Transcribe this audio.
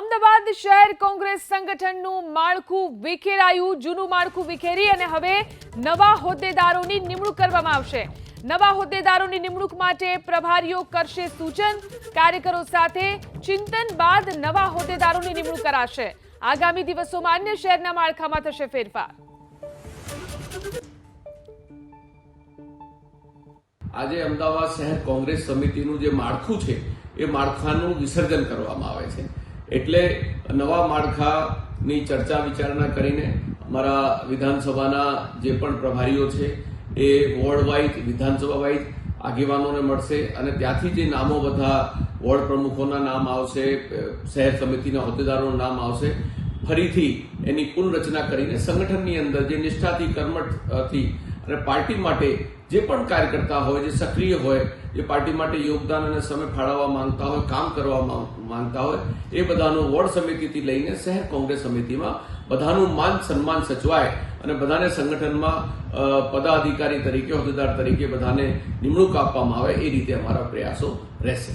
અમદાવાદ શહેર કોંગ્રેસ સંગઠનનું માળખું વિખેરાયું. જૂનું માળખું વિખેરી અને હવે નવા હોદ્દેદારોની નિમણૂક કરવામાં આવશે. નવા હોદ્દેદારોની નિમણૂક માટે પ્રભારીઓ કરશે સૂચન. કાર્યકરો સાથે ચિંતન બાદ નવા હોદ્દેદારોની નિમણૂક કરાશે. આગામી દિવસોમાં અન્ય શહેરના માળખામાં થશે ફેરફાર. આજે અમદાવાદ શહેર કોંગ્રેસ સમિતિનું જે માળખું છે એ માળખાનું વિસર્જન કરવામાં આવે છે. એટલે નવા માળખાની ચર્ચા વિચારણા કરીને અમારા વિધાનસભાના જે પણ પ્રભારીઓ છે એ વોર્ડ વાઇઝ વિધાનસભા વાઇઝ આગેવાનોને મળશે અને ત્યાંથી જે નામો બધા વોર્ડ પ્રમુખોના નામ આવશે, શહેર સમિતિના હોદ્દેદારોનું નામ આવશે, ફરીથી એની પુનઃરચના કરીને સંગઠનની અંદર જે નિષ્ઠાથી કર્મઠથી અને પાર્ટી માટે જે પણ કાર્યકર્તા હોય, જે સક્રિય હોય, જે પાર્ટી માટે યોગદાન અને સમય ફાળવવા માંગતા હોય, કામ કરવા માંગતા હોય, એ બધાનું વોર્ડ સમિતિથી લઈને શહેર કોંગ્રેસ સમિતિમાં બધાનું માન સન્માન સચવાય અને બધાને સંગઠનમાં પદાધિકારી તરીકે, હોદ્દેદાર તરીકે બધાને નિમણૂક આપવામાં આવે, એ રીતે અમારા પ્રયાસો રહેશે.